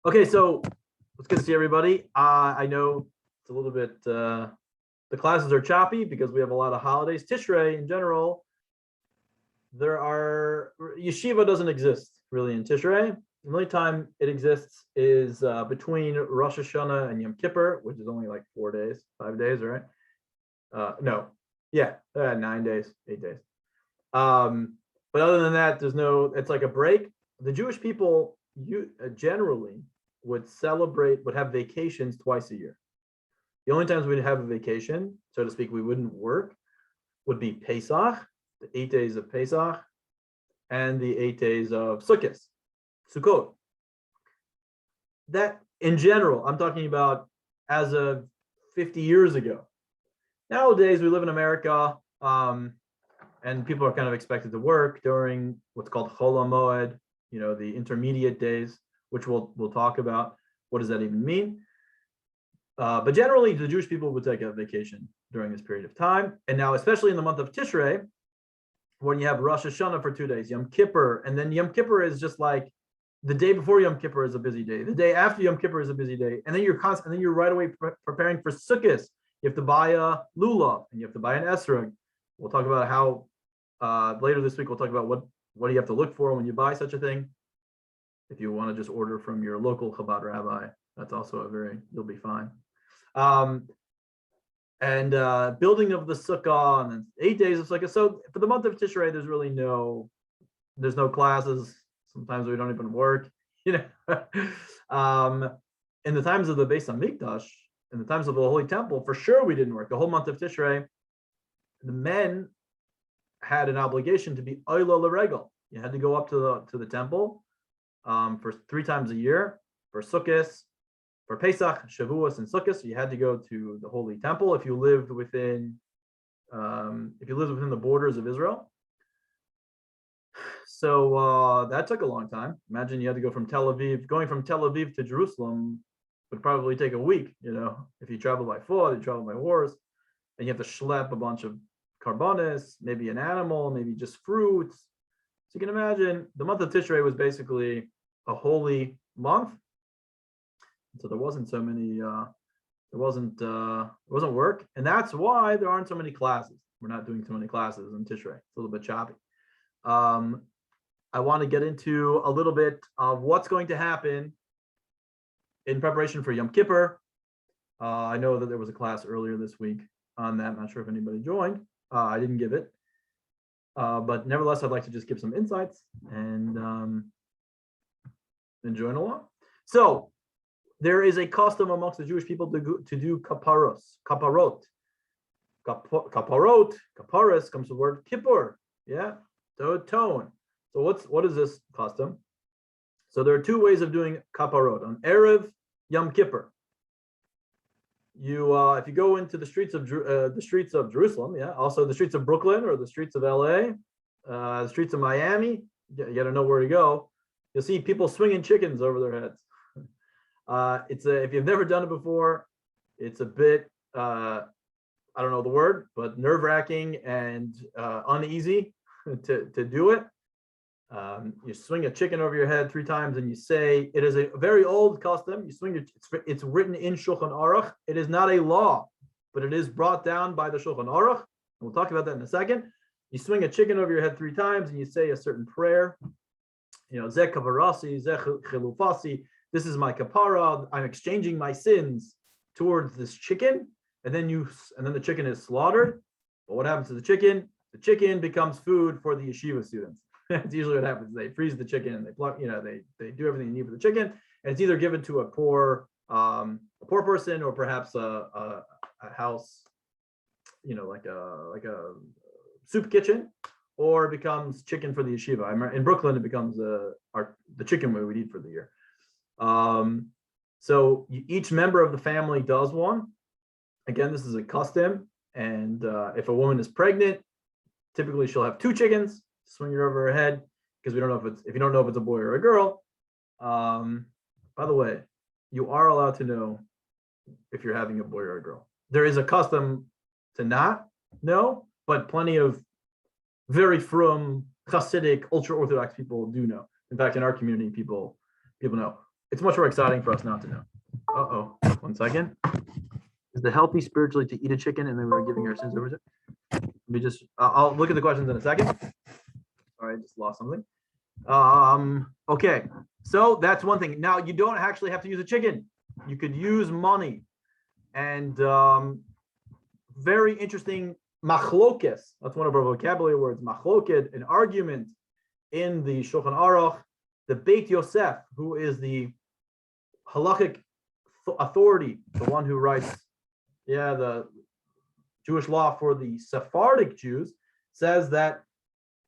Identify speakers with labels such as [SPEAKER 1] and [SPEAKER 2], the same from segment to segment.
[SPEAKER 1] Okay, so it's good to see everybody. I know it's a little bit, the classes are choppy because we have a lot of holidays. Tishrei in general, yeshiva doesn't exist really in Tishrei. The only time it exists is between Rosh Hashanah and Yom Kippur, which is only like 4 days, 5 days, right? No, yeah, 9 days, 8 days. But other than that, it's like a break. The Jewish people generally would have vacations twice a year. The only times we'd have a vacation, so to speak, we wouldn't work, would be Pesach, the 8 days of Pesach, and the 8 days of Sukkot. That, in general, I'm talking about as of 50 years ago. Nowadays, we live in America, and people are kind of expected to work during what's called Chol HaMoed, the intermediate days, which we'll talk about. What does that even mean? But generally, the Jewish people would take a vacation during this period of time. And now, especially in the month of Tishrei, when you have Rosh Hashanah for 2 days, Yom Kippur, and then Yom Kippur is just like the day before Yom Kippur is a busy day. The day after Yom Kippur is a busy day. And then you're right away preparing for Sukkot. You have to buy a lulav and you have to buy an esrog. We'll talk about how later this week, we'll talk about what do you have to look for when you buy such a thing. If you want to just order from your local Chabad rabbi, that's also you'll be fine. And building of the sukkah and 8 days of sukkah. So for the month of Tishrei, there's no classes. Sometimes we don't even work. In the times of the Beis Hamikdash, in the times of the Holy Temple, for sure we didn't work. The whole month of Tishrei, the men had an obligation to be oila l'regel. You had to go up to the temple for 3 times a year for Sukkot, for Pesach, Shavuos, and Sukkot. So you had to go to the Holy Temple if you lived within the borders of Israel. So that took a long time. Imagine you had to go from Tel Aviv. Going from Tel Aviv to Jerusalem would probably take a week. If you travel by foot, you travel by horse, and you have to schlep a bunch of carbonis, maybe an animal, maybe just fruits. So you can imagine the month of Tishrei was basically a holy month. So there wasn't work. And that's why there aren't so many classes. We're not doing so many classes in Tishrei. It's a little bit choppy. I want to get into a little bit of what's going to happen in preparation for Yom Kippur. I know that there was a class earlier this week on that. I'm not sure if anybody joined. I didn't give it. But nevertheless, I'd like to just give some insights and join along. So there is a custom amongst the Jewish people to do kaparot. Kaparos comes from the word kippur, to atone. So what is this custom? So there are 2 ways of doing kaparot. On Erev Yom Kippur, if you go into the streets of Jerusalem, also the streets of Brooklyn or the streets of LA, the streets of Miami, you got to know where to go. You'll see people swinging chickens over their heads. If you've never done it before, it's a bit I don't know the word, but nerve-wracking and uneasy to do it. You swing a chicken over your head 3 times and you say, it is a very old custom. You swing it's written in Shulchan Aruch. It is not a law, but it is brought down by the Shulchan Aruch. We'll talk about that in a second. You swing a chicken over your head 3 times and you say a certain prayer. Zeh kavarasi, zeh chilufasi. This is my kapara. I'm exchanging my sins towards this chicken. And then the chicken is slaughtered. But what happens to the chicken? The chicken becomes food for the yeshiva students. It's usually what happens. They freeze the chicken and they do everything you need for the chicken, and it's either given to a poor person or perhaps a house, like a soup kitchen, or it becomes chicken for the yeshiva. In Brooklyn, it becomes the chicken we would eat for the year. So each member of the family does one. Again, this is a custom, and if a woman is pregnant, typically she'll have 2 chickens. Swing it over her head, because if you don't know if it's a boy or a girl. By the way, you are allowed to know if you're having a boy or a girl. There is a custom to not know, but plenty of very frum, Hasidic, ultra-Orthodox people do know. In fact, in our community, people know. it's much more exciting for us not to know. Uh-oh, 1 second. Is it healthy spiritually to eat a chicken and then we're giving our sins over to? Let me just, I'll look at the questions in a second. Sorry, I just lost something. Okay, so that's one thing. Now, you don't actually have to use a chicken. You could use money. And very interesting machlokes. That's one of our vocabulary words. Machloked, an argument in the Shulchan Aruch. The Beit Yosef, who is the halachic authority, the one who writes, the Jewish law for the Sephardic Jews, says that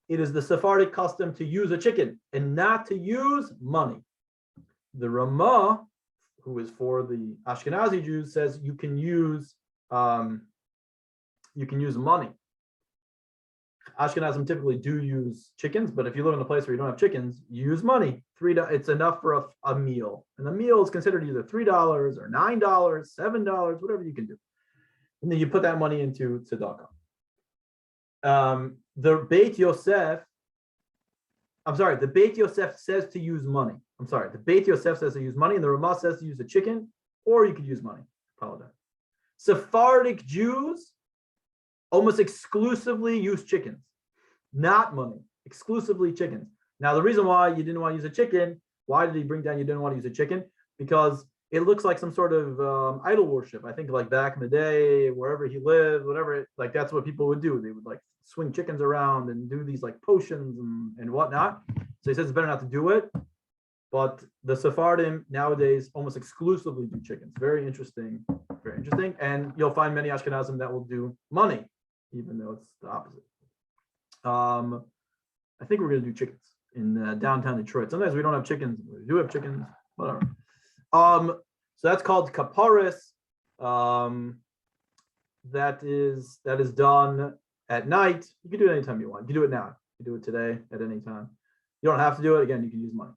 [SPEAKER 1] it is the Sephardic custom to use a chicken and not to use money. The Ramah, who is for the Ashkenazi Jews, says you can use money. Ashkenazim typically do use chickens, but if you live in a place where you don't have chickens, you use money. It's enough for a meal, and a meal is considered either $3 or $9, $7, whatever you can do, and then you put that money into tzedakah. The Beit Yosef says to use money. The Beit Yosef says to use money, and the Ramah says to use a chicken, or you could use money. Apologize. Sephardic Jews almost exclusively use chickens, not money, exclusively chickens. Now, the reason why you didn't want to use a chicken, why did he bring down you didn't want to use a chicken? Because it looks like some sort of idol worship. I think like back in the day, wherever he lived, whatever, like that's what people would do. They would like swing chickens around and do these like potions and whatnot. So he says it's better not to do it. But the Sephardim nowadays almost exclusively do chickens. Very interesting, very interesting. And you'll find many Ashkenazim that will do money, even though it's the opposite. I think we're going to do chickens in downtown Detroit. Sometimes we don't have chickens. We do have chickens, whatever. So that's called Kapparis. That is done at night. You can do it anytime you want. You can do it now. You can do it today at any time. You don't have to do it. Again, you can use money.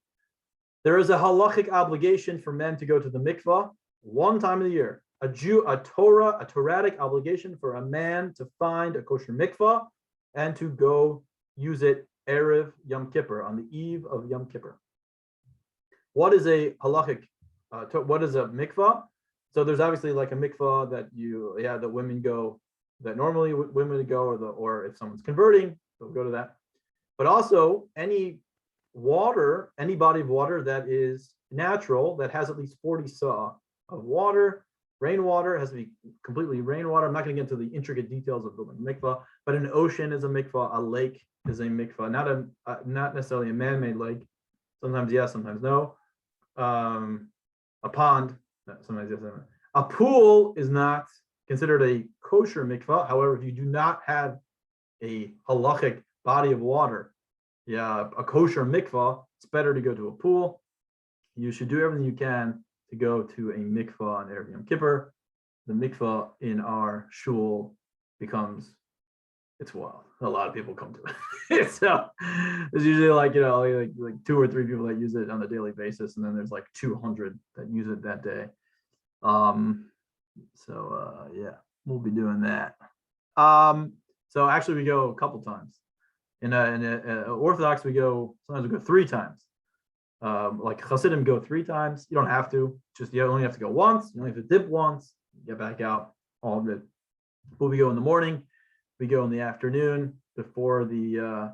[SPEAKER 1] There is a halachic obligation for men to go to the mikvah one time of the year. A Toradic obligation for a man to find a kosher mikvah and to go use it Erev Yom Kippur, on the eve of Yom Kippur. What is a halachic? What is a mikvah? So there's obviously like a mikvah that that women go, that normally women would go, or if someone's converting, they'll go to that. But also any body of water that is natural, that has at least 40 saw of water. Rainwater has to be completely rainwater. I'm not going to get into the intricate details of building a mikvah, but an ocean is a mikvah, a lake is a mikvah, not necessarily a man-made lake. Sometimes yes, sometimes no. A pond, sometimes yes, sometimes. A pool is not considered a kosher mikvah. However, if you do not have a halachic body of water, a kosher mikvah, it's better to go to a pool. You should do everything you can to go to a mikvah on Erev Yom Kippur. The mikvah in our shul it's wild. A lot of people come to it. So there's usually like 2 or 3 people that use it on a daily basis, and then there's like 200 that use it that day. We'll be doing that. So actually we go a couple times. In Orthodox, sometimes we go 3 times. Like Hasidim go 3 times. You don't have to. You only have to go once. You only have to dip once. Get back out. All good. But we go in the morning. We go in the afternoon before the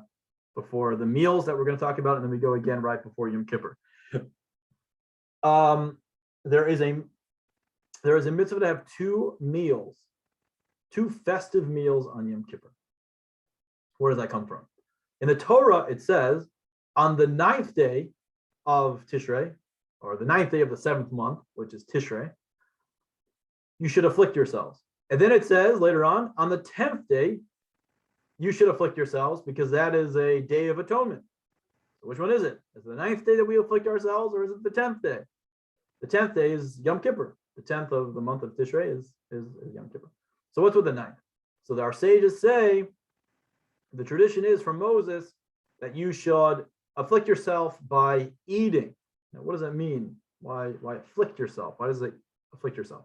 [SPEAKER 1] meals that we're going to talk about, and then we go again right before Yom Kippur. There is a mitzvah to have 2 festive meals on Yom Kippur. Where does that come from? In the Torah, it says on the 9th day of Tishrei, or the 9th day of the 7th month, which is Tishrei, you should afflict yourselves. And then it says later on the 10th day, you should afflict yourselves, because that is a day of atonement. So which one is it? Is it the 9th day that we afflict ourselves, or is it the 10th day? The 10th day is Yom Kippur. The 10th of the month of Tishrei is Yom Kippur. So what's with the 9th? So our sages say, the tradition is from Moses that you should afflict yourself by eating. Now, what does that mean? Why afflict yourself? Why does it afflict yourself?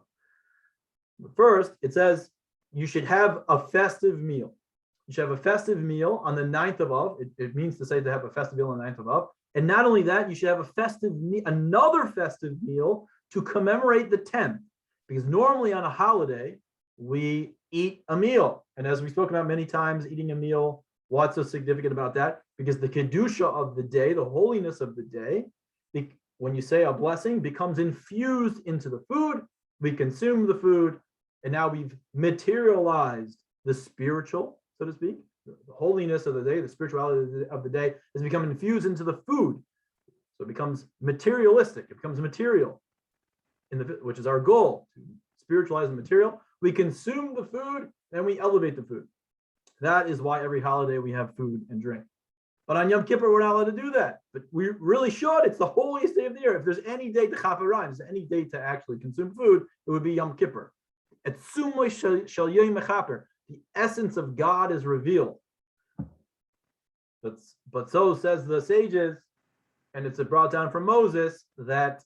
[SPEAKER 1] First, it says you should have a festive meal. You should have a festive meal on the 9th of Av. It means to say to have a festive meal on the 9th of Av. And not only that, you should have another festive meal to commemorate the 10th, because normally on a holiday, we eat a meal. And as we spoke about many times, eating a meal, what's so significant about that? Because the kedusha of the day, the holiness of the day, when you say a blessing, becomes infused into the food. We consume the food, and now we've materialized the spiritual, so to speak. The holiness of the day, the spirituality of the day has become infused into the food. So it becomes materialistic. It becomes material, which is our goal, to spiritualize the material. We consume the food and we elevate the food. That is why every holiday we have food and drink. But on Yom Kippur, we're not allowed to do that. But we really should. It's the holiest day of the year. If there's any day to chaperayim, if there's any day to actually consume food, it would be Yom Kippur. Et sumoy shel yom mechaper. The essence of God is revealed. But so says the sages, and it's brought down from Moses, that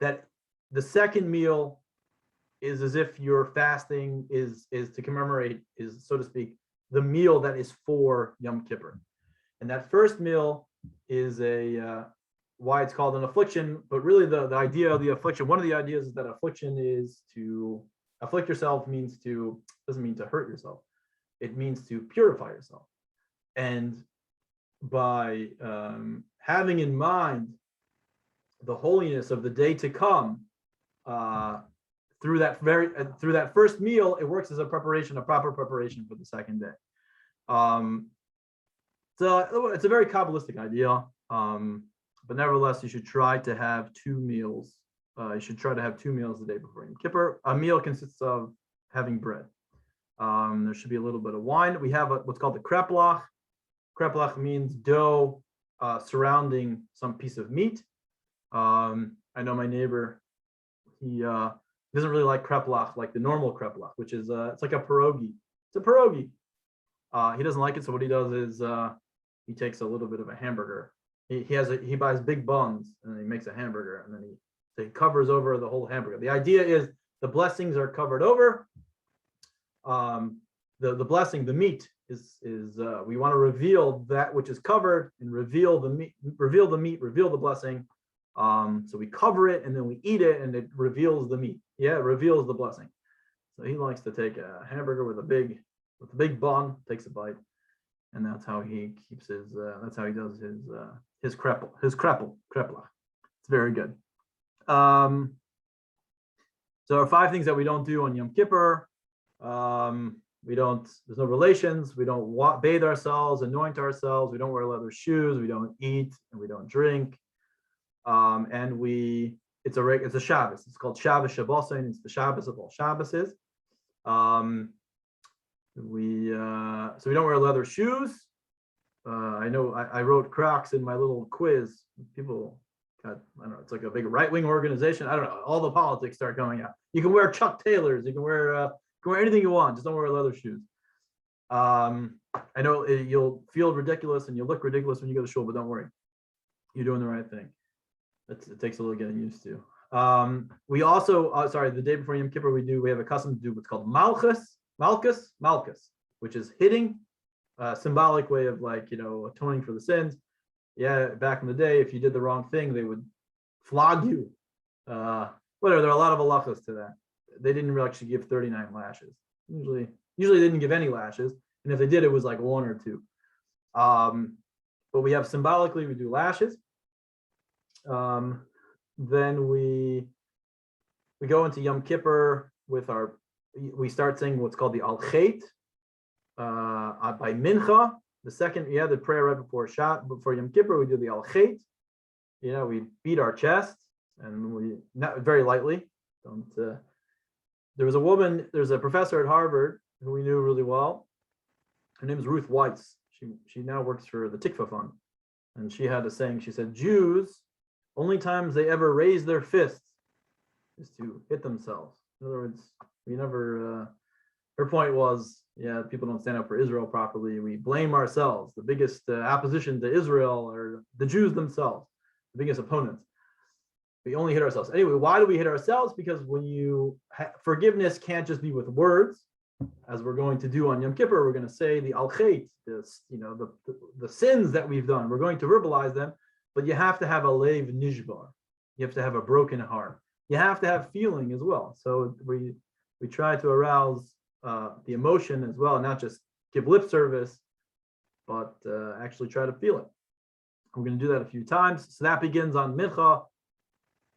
[SPEAKER 1] that the second meal is as if your fasting is to commemorate, is, so to speak, the meal that is for Yom Kippur. And that first meal is why it's called an affliction, but really the idea of the affliction, one of the ideas is that affliction is to afflict yourself doesn't mean to hurt yourself. It means to purify yourself. And by having in mind the holiness of the day to come, through that first meal, it works as a proper preparation for the second day. So it's a very Kabbalistic idea, but nevertheless, you should try to have 2 meals. You should try to have 2 meals the day before Yom Kippur. A meal consists of having bread. There should be a little bit of wine. We have what's called the kreplach. Kreplach means dough surrounding some piece of meat. I know my neighbor, he doesn't really like kreplach, like the normal kreplach, which is it's like a pierogi. It's a pierogi. He doesn't like it, so what he does is he takes a little bit of a hamburger. He buys big buns and then he makes a hamburger, and then he covers over the whole hamburger. The idea is the blessings are covered over. The blessing, the meat is we want to reveal that which is covered and reveal the meat, reveal the blessing. So we cover it and then we eat it, and it reveals the meat. Yeah, it reveals the blessing. So he likes to take a hamburger with a big bun, takes a bite, and that's how he keeps his. That's how he does his kreplach. It's very good. So there are 5 things that we don't do on Yom Kippur. There's no relations. We don't bathe ourselves, anoint ourselves. We don't wear leather shoes. We don't eat and we don't drink. And it's a Shabbos. It's called Shabbos Shabbosin. It's the Shabbos of all Shabbases. So we don't wear leather shoes. I know I wrote Crocs in my little quiz. People got, I don't know, it's like a big right-wing organization. I don't know. All the politics start coming out. You can wear Chuck Taylors. You can wear anything you want. Just don't wear leather shoes. I know you'll feel ridiculous and you'll look ridiculous when you go to shul, but don't worry. You're doing the right thing. It takes a little getting used to. We also, the day before Yom Kippur, we have a custom to do what's called malchus, which is hitting, symbolic way of atoning for the sins. Yeah, back in the day, if you did the wrong thing, they would flog you. Whatever, there are a lot of halachas to that. They didn't actually give 39 lashes. Usually they didn't give any lashes, and if they did, it was like 1 or 2. But we have symbolically, we do lashes. Then we go into Yom Kippur we start saying what's called the Al-Chet by Mincha. The prayer right before Yom Kippur, we do the Al-Chet. We beat our chest, and we, not very lightly. There's a professor at Harvard who we knew really well. Her name is Ruth Weiss. She now works for the Tikva Fund. And she had a saying, she said, Jews, only times they ever raise their fists is to hit themselves. In other words, we never, her point was, people don't stand up for Israel properly. We blame ourselves. The biggest opposition to Israel are the Jews themselves, the biggest opponents. We only hit ourselves. Anyway, why do we hit ourselves? Because when forgiveness can't just be with words. as we're going to do on Yom Kippur, we're going to say the al-chet, this, the sins that we've done. We're going to verbalize them, but you have to have a lev nishbar. You have to have a broken heart. You have to have feeling as well. So we try to arouse the emotion as well, not just give lip service, but actually try to feel it. We're going to do that a few times. So that begins on Mincha,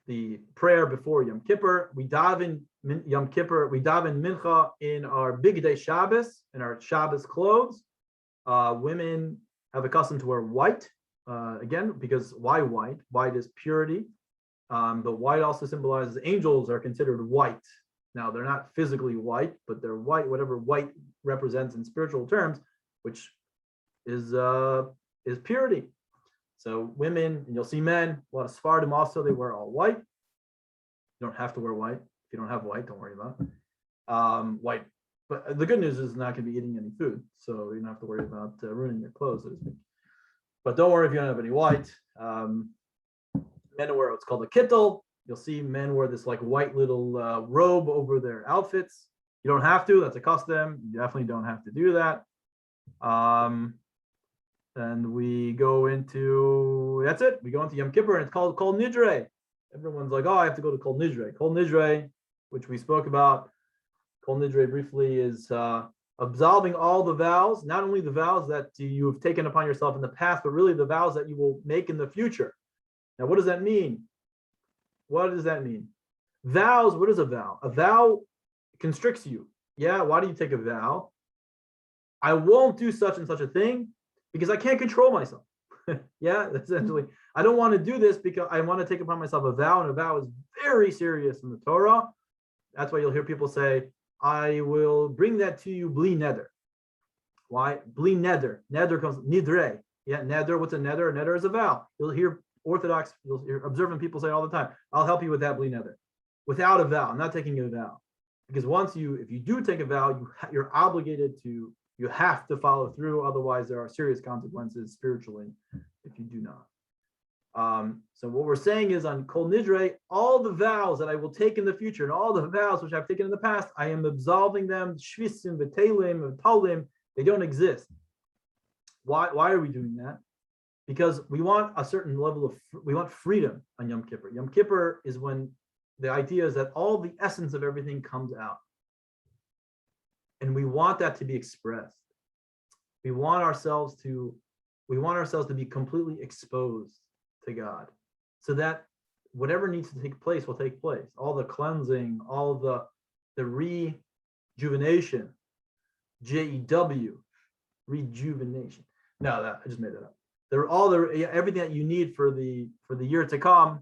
[SPEAKER 1] the prayer before Yom Kippur. We daven Yom Kippur. We daven Mincha in our big day Shabbos, in our Shabbos clothes. Women have a custom to wear white, again, because why white? White is purity. But white also symbolizes angels are considered white. Now, they're not physically white, but they're white, whatever white represents in spiritual terms, which is purity. So women, and you'll see men, a lot of Sephardim also, they wear all white. You don't have to wear white. If you don't have white, don't worry about it. White. But the good news is not going to be eating any food, so you don't have to worry about ruining your clothes, so to speak. But don't worry if you don't have any white. Men wear what's called a kittel. You'll see men wear this like white little robe over their outfits. You don't have to. That's a custom. You definitely don't have to do that. And we go into, that's it. We go into Yom Kippur, and it's called Kol Nidre. Everyone's like, oh, I have to go to Kol Nidre. Kol Nidre, which we spoke about. Kol Nidre briefly is absolving all the vows, not only the vows that you have taken upon yourself in the past, but really the vows that you will make in the future. Now, what does that mean? What does that mean? Vows, what is a vow? A vow constricts you. Yeah, why do you take a vow? I won't do such and such a thing because I can't control myself. Yeah, essentially. I don't want to do this because I want to take upon myself a vow, and a vow is very serious in the Torah. That's why you'll hear people say, I will bring that to you bli neder. Why? Bli neder. Neder comes nidre. Yeah, neder, what's a neder? A neder is a vow. You'll hear Orthodox, you'll hear observant people say all the time, I'll help you with that bli neder. Without a vow, I'm not taking a vow. Because if you do take a vow, you're obligated to, you have to follow through. Otherwise, there are serious consequences spiritually if you do not. So what we're saying is on Kol Nidre, all the vows that I will take in the future and all the vows which I've taken in the past, I am absolving them. Shvisim, v'telim, v'talim, they don't exist. Why are we doing that? Because we want a certain level of, we want freedom on Yom Kippur. Yom Kippur is when the idea is that all the essence of everything comes out. And we want that to be expressed. We want ourselves to be completely exposed to God, so that whatever needs to take place will take place. All the cleansing, all the rejuvenation, JEW, rejuvenation. No, that I just made that up. They're all everything that you need for the year to come,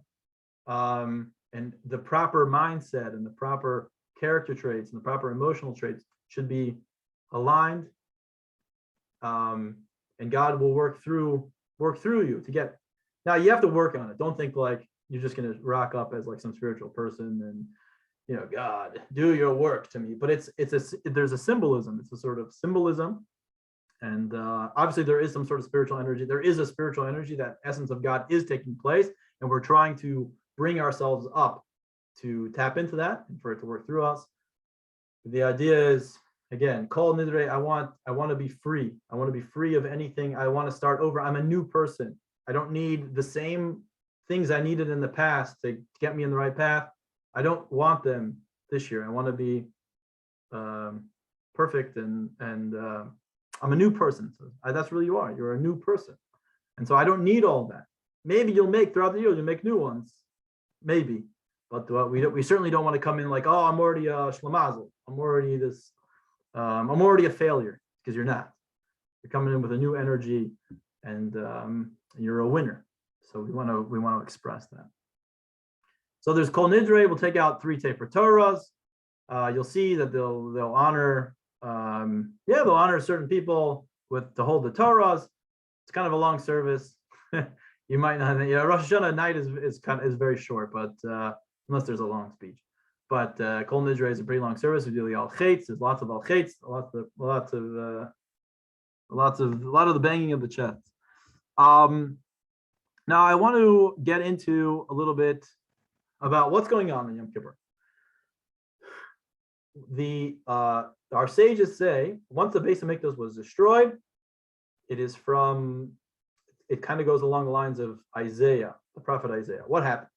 [SPEAKER 1] and the proper mindset and the proper character traits and the proper emotional traits should be aligned, and God will work through you to get it. Now you have to work on it. Don't think like you're just going to rock up as like some spiritual person and God, do your work to me. But there's a symbolism. It's a sort of symbolism, and obviously there is some sort of spiritual energy. There is a spiritual energy, that essence of God is taking place, and we're trying to bring ourselves up to tap into that and for it to work through us. The idea is, again, Kol Nidre, I want to be free. I want to be free of anything. I want to start over. I'm a new person. I don't need the same things I needed in the past to get me in the right path. I don't want them this year. I want to be perfect, and I'm a new person. So that's really you are. You're a new person. And so I don't need all that. Maybe you'll make throughout the year, you'll make new ones. Maybe. But we certainly don't want to come in like, oh, I'm already a shlamazel. I'm already a failure, because you're not. You're coming in with a new energy, and you're a winner. So we want to express that. So there's Kol Nidre. We'll take out 3 Tefer Torahs. You'll see that they'll honor they'll honor certain people to hold the Torahs. It's kind of a long service. You might not. Rosh Hashanah at night is very short, but unless there's a long speech. But Kol Nidre is a pretty long service. We do the al-chetz. There's lots of al-chetz, a lot of the banging of the chest. Now I want to get into a little bit about what's going on in Yom Kippur. our sages say once the Beis Hamikdash was destroyed, it kind of goes along the lines of Isaiah, the prophet Isaiah. What happened?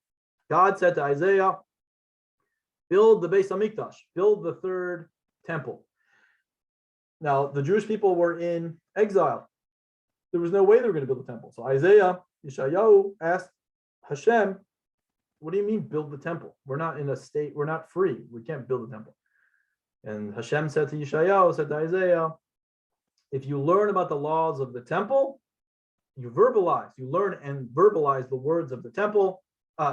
[SPEAKER 1] God said to Isaiah, build the Beis Hamikdash, build the third temple. Now, the Jewish people were in exile. There was no way they were going to build the temple. So Yeshayahu asked Hashem, what do you mean build the temple? We're not in a state, we're not free. We can't build the temple. And Hashem said to Yeshayahu, said to Isaiah, if you learn about the laws of the temple, you learn and verbalize the words of the temple,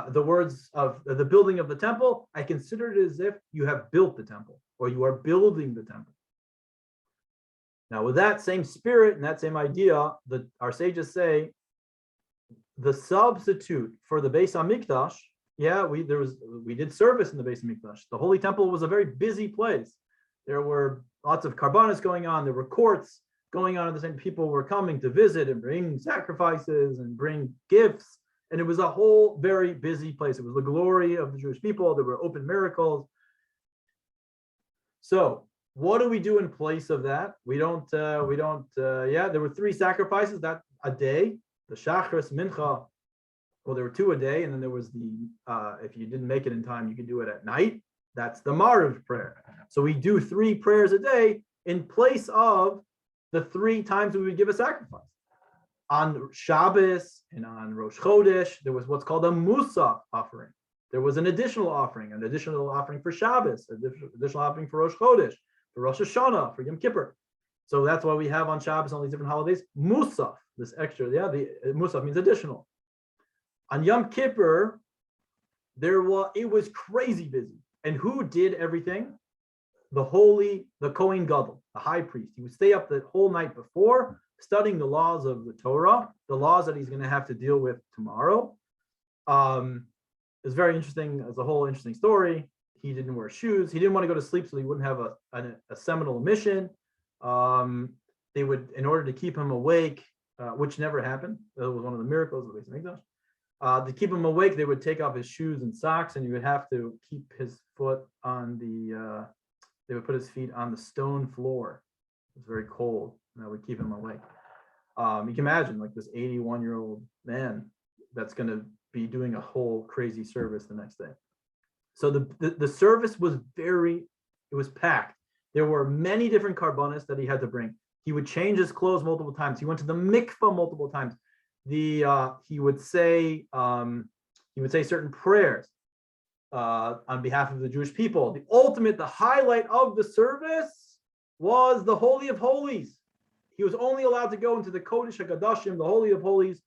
[SPEAKER 1] the words of the building of the temple, I consider it as if you have built the temple or you are building the temple. Now, with that same spirit and that same idea, our sages say the substitute for the Beis Hamikdash, we did service in the Beis Hamikdash. The Holy Temple was a very busy place. There were lots of karbanos going on. There were courts going on at the same. People were coming to visit and bring sacrifices and bring gifts. And it was a whole very busy place. It was the glory of the Jewish people. There were open miracles. So what do we do in place of that? There were 3 sacrifices that a day, the Shachris, Mincha. Well, there were 2 a day, and then there was if you didn't make it in time, you could do it at night. That's the Mariv prayer. So we do 3 prayers a day in place of the 3 times we would give a sacrifice. On Shabbos and on Rosh Chodesh, there was what's called a Musaf offering. There was an additional offering for Shabbos, an additional offering for Rosh Chodesh, for Rosh Hashanah, for Yom Kippur. So that's why we have on Shabbos, on these different holidays, Musaf, this extra, the Musaf means additional. On Yom Kippur, it was crazy busy. And who did everything? The Kohen Gadol, the high priest. He would stay up the whole night before, studying the laws of the Torah, the laws that he's going to have to deal with tomorrow. It's very interesting. It's a whole interesting story. He didn't wear shoes. He didn't want to go to sleep so he wouldn't have a seminal emission. They would, in order to keep him awake, which never happened. That was one of the miracles of the Beis Hamikdash. To keep him awake, they would take off his shoes and socks, and you would have to keep his foot on they would put his feet on the stone floor. It was very cold, and that would keep him awake. You can imagine, like this 81-year-old man that's going to be doing a whole crazy service the next day. So the service was it was packed. There were many different karbanos that he had to bring. He would change his clothes multiple times. He went to the mikvah multiple times. He would say certain prayers on behalf of the Jewish people. The highlight of the service was the Holy of Holies. He was only allowed to go into the Kodesh HaKadoshim, the Holy of Holies,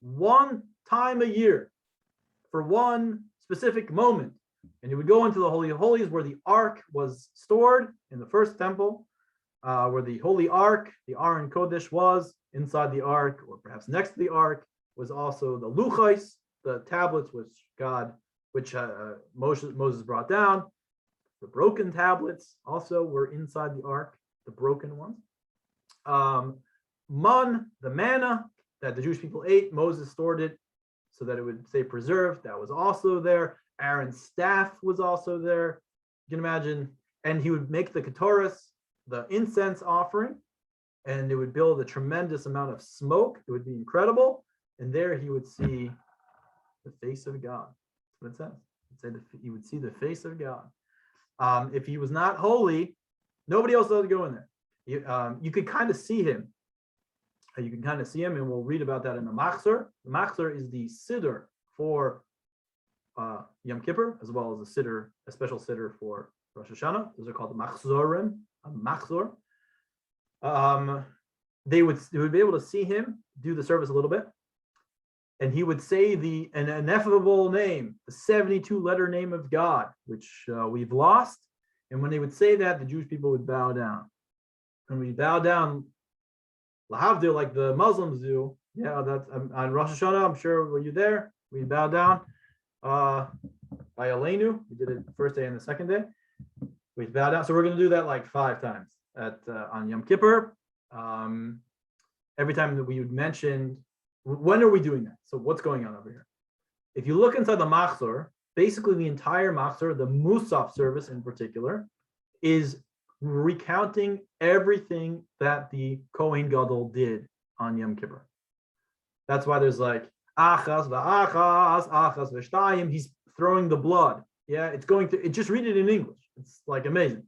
[SPEAKER 1] 1 time a year for one specific moment. And he would go into the Holy of Holies where the Ark was stored in the first temple, where the Holy Ark, the Aron Kodesh, was. Inside the Ark, or perhaps next to the Ark, was also the Luchais, the tablets which Moses brought down. The broken tablets also were inside the Ark, the broken ones. The manna that the Jewish people ate, Moses stored it so that it would stay preserved. That was also there. Aaron's staff was also there. You can imagine. And he would make the Ketores, the incense offering, and it would build a tremendous amount of smoke. It would be incredible. And there he would see the face of God. That's what it says. He would see the face of God. If he was not holy, nobody else allowed to go in there. You could kind of see him. And we'll read about that in the Machzor. The Machzor is the Siddur for Yom Kippur, as well as a special Siddur for Rosh Hashanah. Those are called the Machzorim, a Machzor. They would be able to see him do the service a little bit, and he would say an ineffable name, the 72-letter name of God, which we've lost. And when they would say that, the Jewish people would bow down. And we bow down, lahavdil, like the Muslims do. Yeah, that's on Rosh Hashanah. I'm sure, were you there? We bow down by Aleinu. We did it the first day and the second day. We bow down. So we're going to do that like 5 times. On Yom Kippur. Every time that we would mention, when are we doing that? So what's going on over here? If you look inside the Machzor, basically the entire Machzor, the Musaf service in particular, is recounting everything that the Kohen Gadol did on Yom Kippur. That's why there's like achas v'achas, achas v'shtayim. He's throwing the blood. Yeah, it's going to. Just read it in English. It's like amazing.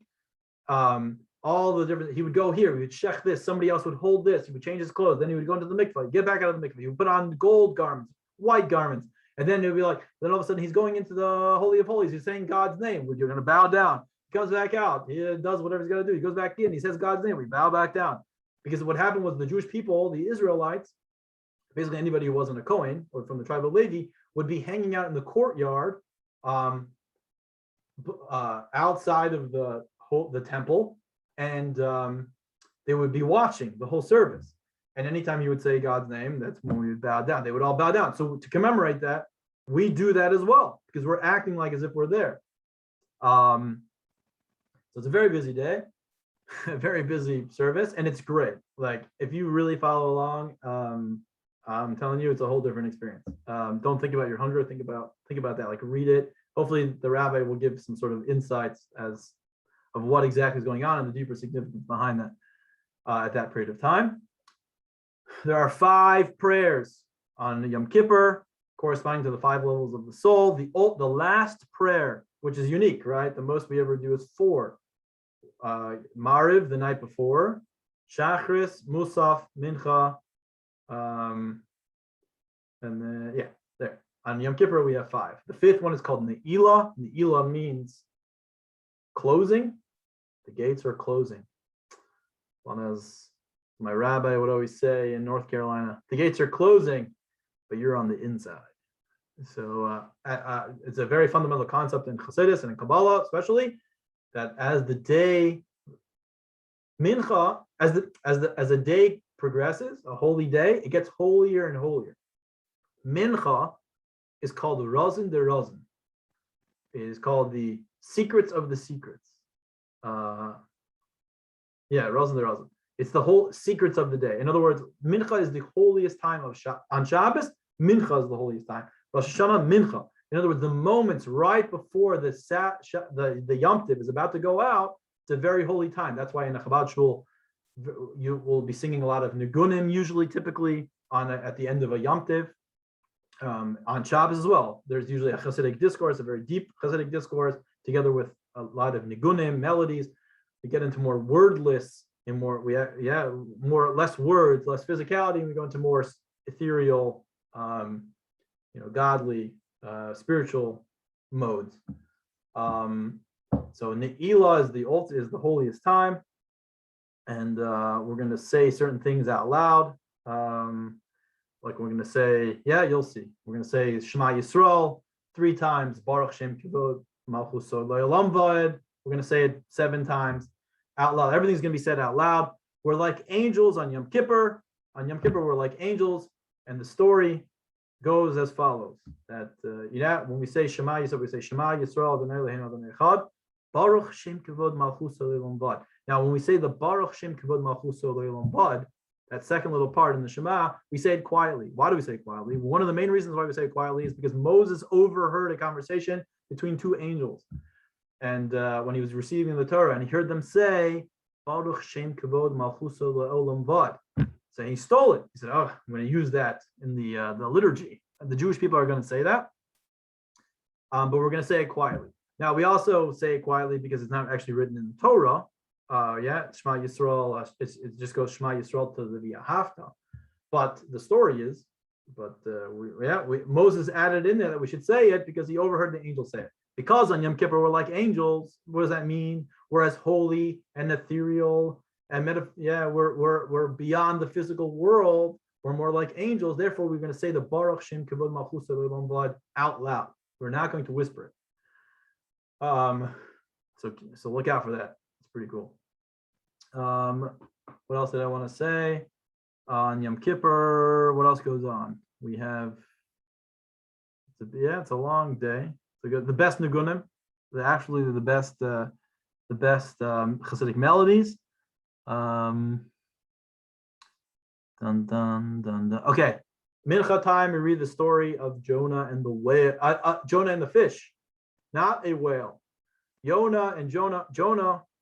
[SPEAKER 1] All the different. He would go here. He would shech this. Somebody else would hold this. He would change his clothes. Then he would go into the mikvah. Get back out of the mikvah. He would put on gold garments, white garments, and then it would be like. Then all of a sudden he's going into the Holy of Holies. He's saying God's name. You're going to bow down. He comes back out. He does whatever he's got to do. He goes back in. He says God's name. We bow back down. Because what happened was the Jewish people, the Israelites, basically anybody who wasn't a Kohen or from the tribe of Levi, would be hanging out in the courtyard outside of the temple, and they would be watching the whole service. And anytime you would say God's name, that's when we would bow down. They would all bow down. So to commemorate that, we do that as well because we're acting like as if we're there. So it's a very busy day. A very busy service, and it's great. Like if you really follow along, I'm telling you, it's a whole different experience. Don't think about your hunger. Think about that. Like read it. Hopefully, the rabbi will give some sort of insights of what exactly is going on and the deeper significance behind that at that period of time. There are 5 prayers on Yom Kippur, corresponding to the 5 levels of the soul. The last prayer, which is unique, right? The most we ever do is 4. Mariv the night before, Shachris, Musaf, Mincha, and then there. On Yom Kippur we have 5. The 5th one is called Ne'ilah. Ne'ilah means closing. The gates are closing. As my rabbi would always say in North Carolina, the gates are closing, but you're on the inside. So it's a very fundamental concept in Chassidus and in Kabbalah, especially. That as the day mincha, as the day progresses, a holy day, it gets holier and holier. Mincha is called the Razin de Razin. It is called the secrets of the secrets. Razin de Razin. It's the whole secrets of the day. In other words, mincha is the holiest time of on Shabbos. Mincha is the holiest time. Rosh Hashanah mincha. In other words, the moments right before the Yom Tiv is about to go out, it's a very holy time. That's why in a Chabad shul, you will be singing a lot of nigunim, usually, typically, at the end of a Yom Tiv. On Shabbos as well, there's usually a Hasidic discourse, a very deep Hasidic discourse, together with a lot of nigunim, melodies. We get into more wordless and less words, less physicality, and we go into more ethereal, godly, spiritual modes. So Ne'ilah is the holiest time, and we're going to say certain things out loud. Like we're going to say, you'll see. We're going to say Shema Yisrael 3 times. Baruch Shem Kivod Malchus Le'olam Va'ed. We're going to say it 7 times out loud. Everything's going to be said out loud. We're like angels on Yom Kippur. On Yom Kippur, we're like angels, and the story goes as follows: that when we say Shema Yisrael, we say Shema Yisrael Adonai Eloheinu Adonai Echad, Baruch Shem Kavod Malchus Le'olam Vad. Now, when we say the Baruch Shem Kavod Malchus Le'olam Vad, that second little part in the Shema, we say it quietly. Why do we say it quietly? One of the main reasons why we say it quietly is because Moses overheard a conversation between 2 angels, and when he was receiving the Torah, and he heard them say Baruch Shem Kavod Malchus Le'olam Vad. So he stole it. He said, I'm going to use that in the liturgy. And the Jewish people are going to say that, but we're going to say it quietly. Now, we also say it quietly because it's not actually written in the Torah. Shema Yisrael, it just goes Shema Yisrael to the V'ahavta. But the story is, Moses added in there that we should say it because he overheard the angel say it. Because on Yom Kippur we're like angels. What does that mean? We're as holy and ethereal. And we're beyond the physical world. We're more like angels. Therefore, we're going to say the Baruch Shem Kavod Malchus Le'olam Vad out loud. We're not going to whisper it. So look out for that. It's pretty cool. What else did I want to say on Yom Kippur? What else goes on? We have. It's a long day. So the best nigunim. Actually, the best Hasidic melodies. Dun, dun, dun, dun. Okay, Mincha time. We read the story of Jonah and the whale. Jonah and the fish, not a whale. Jonah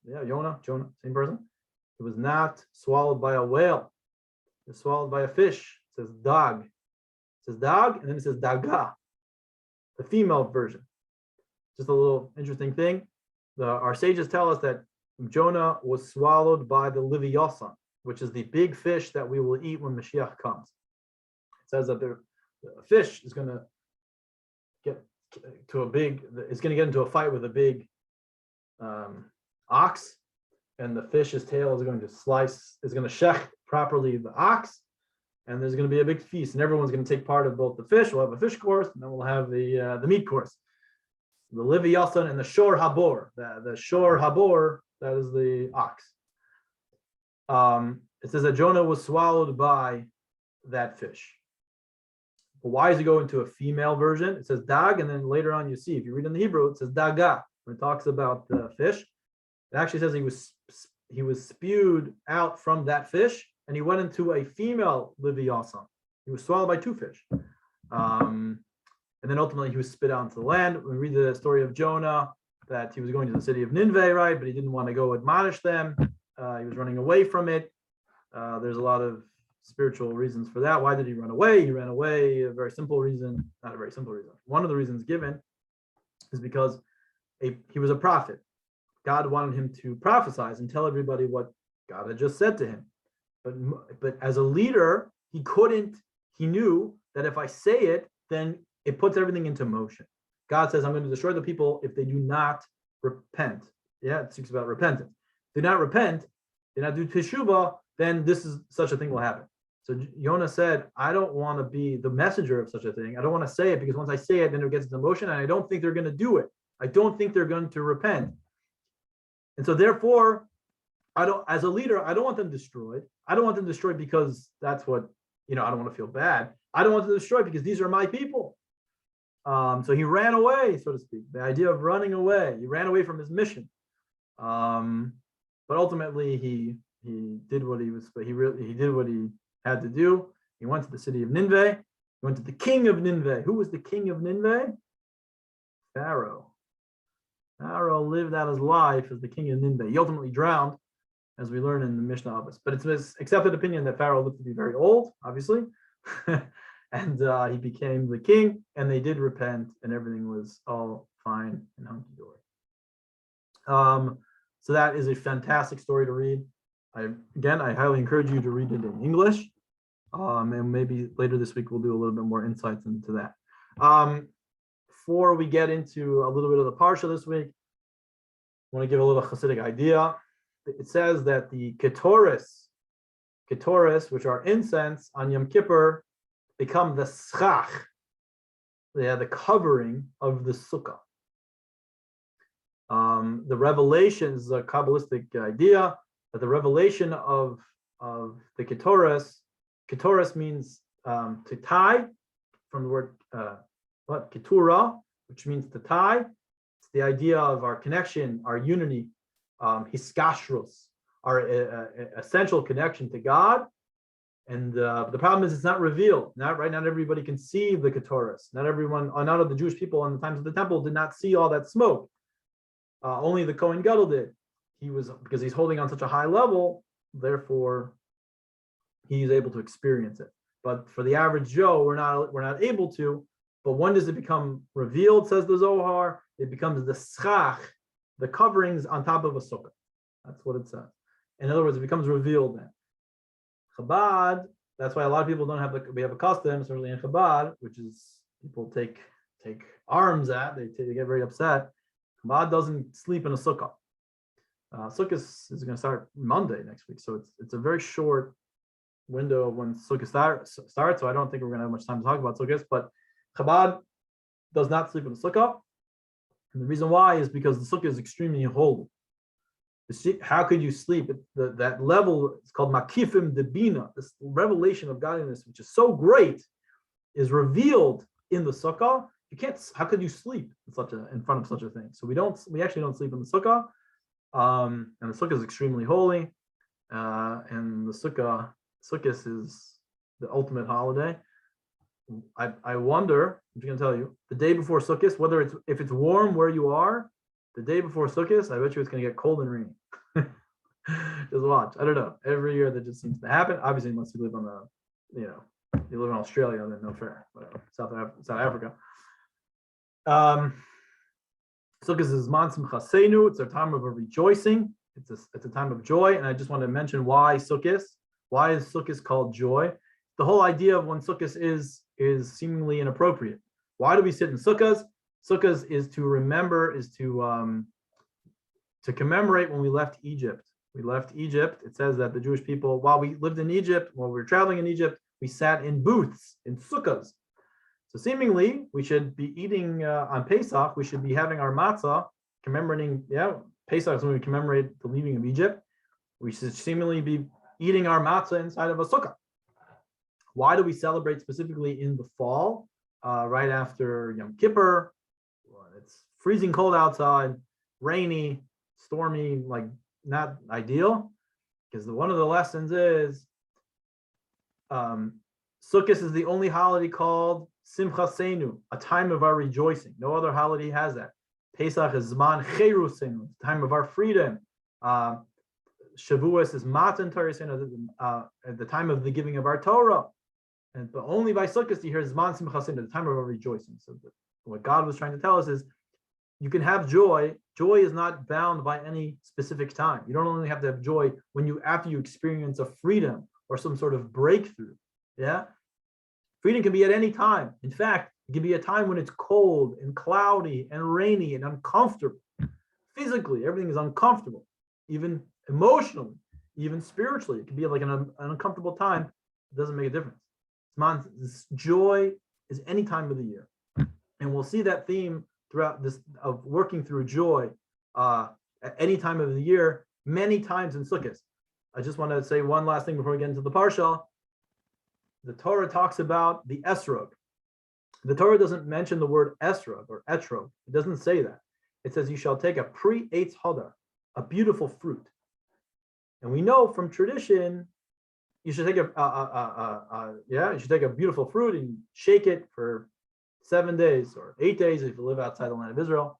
[SPEAKER 1] Yeah, Jonah, same person. He was not swallowed by a whale. He was swallowed by a fish. It says dag. It says dag, and then it says daga, the female version. Just a little interesting thing. Our sages tell us that Jonah was swallowed by the Leviathan, which is the big fish that we will eat when Mashiach comes. It says that the fish is going to get into a fight with a big ox, and the fish's tail is going to shech properly the ox, and there's going to be a big feast, and everyone's going to take part of both the fish. We'll have a fish course, and then we'll have the meat course. The Leviathan and the Shor Habor. The Shor Habor, that is the ox. It says that Jonah was swallowed by that fish. But why does it go into a female version? It says dag, and then later on you see, if you read in the Hebrew, it says daga. When it talks about the fish, it actually says he was spewed out from that fish, and he went into a female Leviathan. He was swallowed by two fish. And then ultimately he was spit out into the land. We read the story of Jonah, that he was going to the city of Nineveh, right? But he didn't want to go admonish them. He was running away from it. There's a lot of spiritual reasons for that. Why did he run away? He ran away, a very simple reason, not a very simple reason. One of the reasons given is because he was a prophet. God wanted him to prophesize and tell everybody what God had just said to him. But as a leader, he knew that if I say it, then it puts everything into motion. God says, I'm going to destroy the people if they do not repent. Yeah, it speaks about repentance. Do not repent, do not do teshuvah, then such a thing will happen. So Jonah said, I don't want to be the messenger of such a thing. I don't want to say it, because once I say it, then it gets into motion, and I don't think they're going to do it. I don't think they're going to repent. And so therefore, as a leader, I don't want them destroyed. I don't want them destroyed because that's what, I don't want to feel bad. I don't want them destroyed because these are my people. So he ran away, so to speak. The idea of running away. He ran away from his mission. But ultimately he did what he did what he had to do. He went to the city of Nineveh. He went to the king of Nineveh. Who was the king of Nineveh? Pharaoh. Pharaoh lived out his life as the king of Nineveh. He ultimately drowned, as we learn in the Mishnah Abbas. But it's accepted opinion that Pharaoh lived to be very old, obviously. And he became the king, and they did repent, and everything was all fine and hunky-dory. So that is a fantastic story to read. I highly encourage you to read it in English, and maybe later this week we'll do a little bit more insights into that. Before we get into a little bit of the parsha this week, I want to give a little Hasidic idea. It says that the ketoris, which are incense on Yom Kippur, become the schach. They are the covering of the sukkah. The revelation is a Kabbalistic idea, that the revelation of the ketoris means to tie, from the word ketura, which means to tie. It's the idea of our connection, our unity, hiskashrus, our essential connection to God. And the problem is it's not revealed. Not everybody can see the ketoris. Not of the Jewish people in the times of the temple did not see all that smoke. Only the Kohen Gadol did. Because he's holding on such a high level, therefore he's able to experience it. But for the average Joe, we're not able to. But when does it become revealed, says the Zohar? It becomes the schach, the coverings on top of a sukkah. That's what it says. In other words, it becomes revealed then. Chabad, that's why a lot of people we have a custom, especially in Chabad, which is people take arms at, they get very upset. Chabad doesn't sleep in a sukkah. Sukkah is going to start Monday next week, so it's a very short window when Sukkah starts, so I don't think we're going to have much time to talk about Sukkahs, but Chabad does not sleep in the Sukkah, and the reason why is because the Sukkah is extremely holy. How could you sleep at that level? It's called Makifim Debina. This revelation of godliness, which is so great, is revealed in the Sukkah. You can't. How could you sleep in front of such a thing? So we actually don't sleep in the Sukkah. And the Sukkah is extremely holy, and the Sukkah is the ultimate holiday. I wonder, I'm just going to tell you, the day before Sukkot, if it's warm where you are, The day before Sukkot, I bet you it's going to get cold and rainy. Just watch. I don't know. Every year that just seems to happen. Obviously, unless you live on you live in Australia, then no fair. Whatever. South Africa. Sukkot is Mansim Haazinu. It's a time of a rejoicing. It's a time of joy. And I just want to mention why Sukkot. Why is Sukkot called joy? The whole idea of when Sukkot is seemingly inappropriate. Why do we sit in Sukkot? Sukkot is to remember, is to commemorate when we left Egypt. We left Egypt. It says that the Jewish people, while we lived in Egypt, while we were traveling in Egypt, we sat in booths, in sukkahs. So seemingly, we should be eating on Pesach. We should be having our matzah, commemorating. Pesach is when we commemorate the leaving of Egypt. We should seemingly be eating our matzah inside of a sukkah. Why do we celebrate specifically in the fall, right after Yom Kippur? Well, it's freezing cold outside, rainy, stormy, like not ideal. Because one of the lessons is Sukkot is the only holiday called Simchasenu, a time of our rejoicing. No other holiday has that. Pesach is Zman Cherusenu, the time of our freedom. Shavuos is Matan Torah, at the time of the giving of our Torah. But only by Sukkot do you hear Zman Simchasenu, the time of our rejoicing. So what God was trying to tell us is you can have joy. Joy is not bound by any specific time. You don't only have to have joy after you experience a freedom or some sort of breakthrough. Yeah. Freedom can be at any time. In fact, it can be a time when it's cold and cloudy and rainy and uncomfortable. Physically, everything is uncomfortable, even emotionally, even spiritually. It can be like an uncomfortable time. It doesn't make a difference. Joy is any time of the year. And we'll see that theme throughout this of working through joy at any time of the year, many times in Sukkot. I just want to say one last thing before we get into the parsha. The Torah talks about the esrog. The Torah doesn't mention the word esrog or etrog. It doesn't say that. It says you shall take a pre-eitz hadar, a beautiful fruit. And we know from tradition, you should take you should take a beautiful fruit and shake it for 7 days or 8 days if you live outside the land of Israel.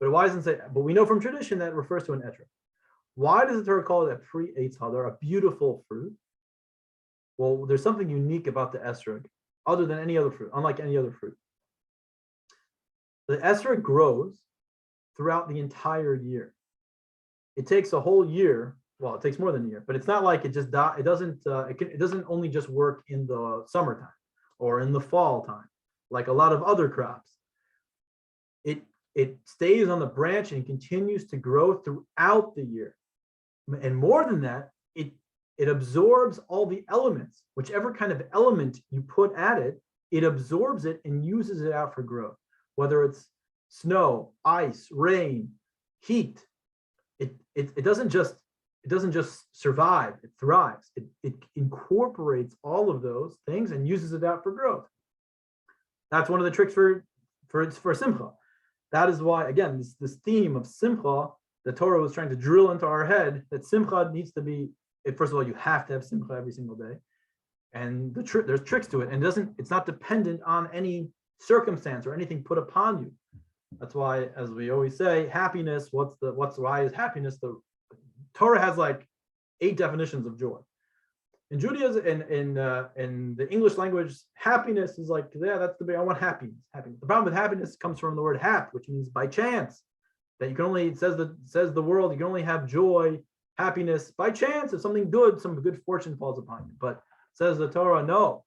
[SPEAKER 1] But why doesn't it say? But we know from tradition that it refers to an etrog. Why does the Torah call it a pre-eitz hadar, a beautiful fruit? Well, there's something unique about the esrog, other than any other fruit, unlike any other fruit. The esrog grows throughout the entire year. It takes a whole year. Well, it takes more than a year, but it's not like it just it doesn't only just work in the summertime or in the fall time, like a lot of other crops. It stays on the branch and continues to grow throughout the year. And more than that, it absorbs all the elements, whichever kind of element you put at it, it absorbs it and uses it out for growth, whether it's snow, ice, rain, heat. It doesn't just survive, it thrives. It incorporates all of those things and uses it out for growth. That's one of the tricks for Simcha. That is why, again, this theme of Simcha, the Torah was trying to drill into our head that Simcha needs to be, first of all, you have to have Simcha every single day. And there's tricks to it. And it's not dependent on any circumstance or anything put upon you. That's why, as we always say, happiness, why is happiness? The Torah has like 8 definitions of joy. In Judaism, in the English language, happiness is like, that's the big, I want happiness. The problem with happiness comes from the word hap, which means by chance. That you can only, it says the world, you can only have joy, happiness by chance if something good, some good fortune falls upon you. But says the Torah, no.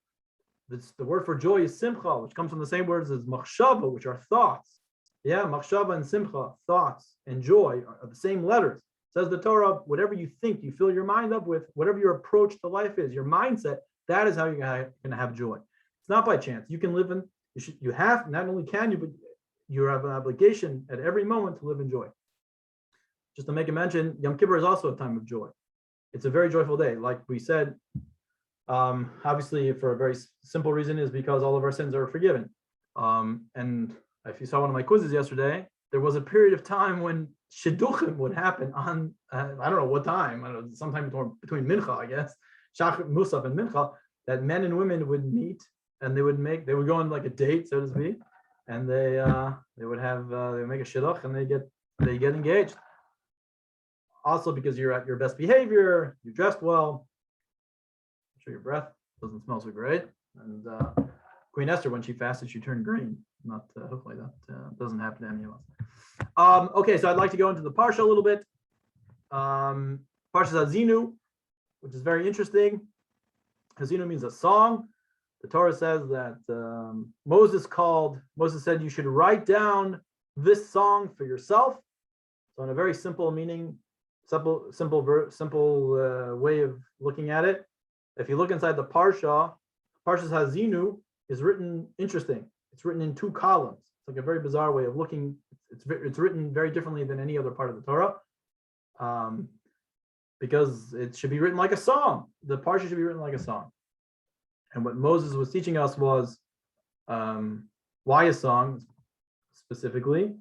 [SPEAKER 1] The word for joy is simcha, which comes from the same words as machshava, which are thoughts. Yeah, machshava and simcha, thoughts and joy are the same letters. Says the Torah, whatever you think, you fill your mind up with, whatever your approach to life is, your mindset, that is how you're going to have joy. It's not by chance. You can live in, you have, not only can you, but you have an obligation at every moment to live in joy. Just to make a mention, Yom Kippur is also a time of joy. It's a very joyful day. Like we said, obviously for a very simple reason is because all of our sins are forgiven. And if you saw one of my quizzes yesterday, there was a period of time when shidduchim would happen on, I don't know what time, I don't know, sometime between Mincha, I guess, Shachar, Musaf, and Mincha, that men and women would meet and they would go on like a date, so to speak, and they would make a shidduch, and they get engaged. Also, because you're at your best behavior, you dressed well. I'm sure your breath doesn't smell so great. And Queen Esther, when she fasted, she turned green. Not hopefully that doesn't happen to any of us. Okay, so I'd like to go into the parsha a little bit. Parsha Haazinu, which is very interesting. Haazinu means a song. The Torah says that Moses said you should write down this song for yourself. So in a very simple meaning, simple way of looking at it. If you look inside the Parshas Haazinu is written interesting. It's written in two columns. It's like a very bizarre way of looking. It's written very differently than any other part of the Torah, because it should be written like a song. The Parsha should be written like a song. And what Moses was teaching us was why a song specifically.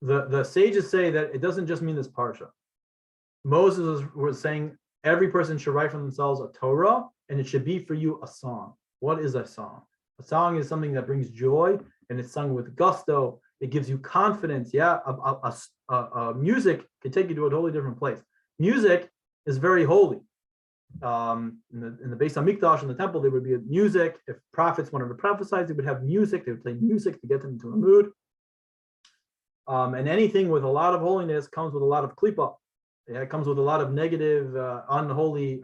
[SPEAKER 1] The sages say that it doesn't just mean this Parsha. Moses was saying every person should write for themselves a Torah, and it should be for you a song. What is a song? A song is something that brings joy, and it's sung with gusto. It gives you confidence. Yeah, music can take you to a totally different place. Music is very holy. In the Beis Hamikdash, in the temple, there would be music. If prophets wanted to prophesy, they would have music. They would play music to get them into a mood. And anything with a lot of holiness comes with a lot of klipa. Yeah, it comes with a lot of negative, unholy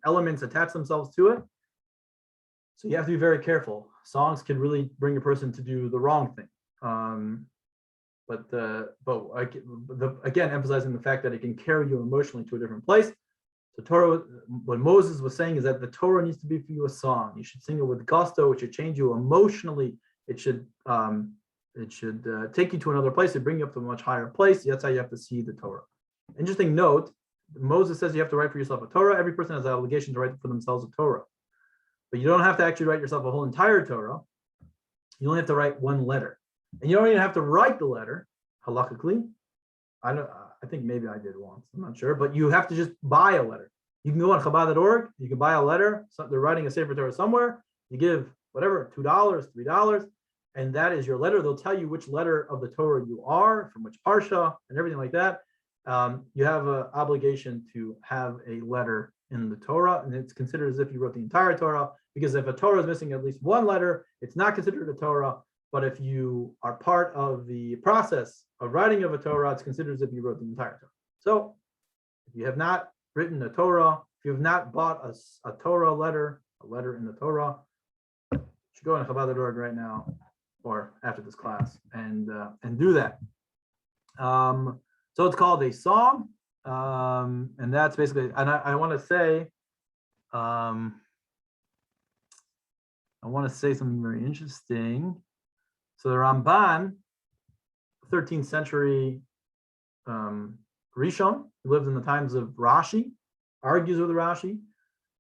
[SPEAKER 1] elements attach themselves to it. So you have to be very careful. Songs can really bring a person to do the wrong thing. Again, emphasizing the fact that it can carry you emotionally to a different place. So Torah, what Moses was saying is that the Torah needs to be for you a song. You should sing it with gusto. It should change you emotionally. It should take you to another place. It bring you up to a much higher place. That's how you have to see the Torah. Interesting note, Moses says you have to write for yourself a Torah. Every person has an obligation to write for themselves a Torah. But you don't have to actually write yourself a whole entire Torah. You only have to write one letter. And you don't even have to write the letter, halakhically. I think maybe I did once. I'm not sure. But you have to just buy a letter. You can go on Chabad.org. You can buy a letter. So they're writing a Sefer Torah somewhere. You give whatever, $2, $3. And that is your letter. They'll tell you which letter of the Torah you are, from which parsha, and everything like that. You have an obligation to have a letter in the Torah, and it's considered as if you wrote the entire Torah, because if a Torah is missing at least one letter, it's not considered a Torah. But if you are part of the process of writing of a Torah, it's considered as if you wrote the entire Torah. So if you have not written a Torah, if you have not bought a Torah letter, a letter in the Torah, you should go on Chabad.org right now or after this class and do that. So it's called a song, and that's basically. And I want to say, something very interesting. So the Ramban, 13th century Rishon, who lived in the times of Rashi, argues with Rashi.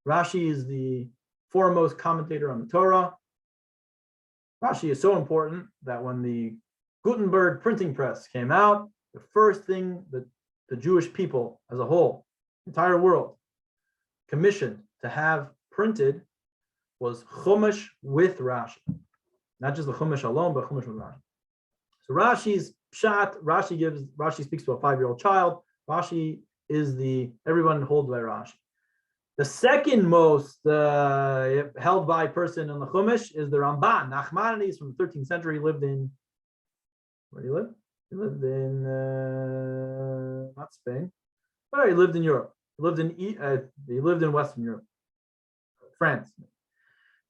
[SPEAKER 1] Rashi is the foremost commentator on the Torah. Rashi is so important that when the Gutenberg printing press came out, the first thing that the Jewish people as a whole, entire world, commissioned to have printed was Chumash with Rashi. Not just the Chumash alone, but Chumash with Rashi. So Rashi's pshat, Rashi speaks to a 5-year-old child. Rashi is everyone holds by Rashi. The second most held by person in the Chumash is the Ramban. Nachmanides from the 13th century lived in, where do you live? He lived in not Spain, but he lived in Europe. He lived in Western Europe, France,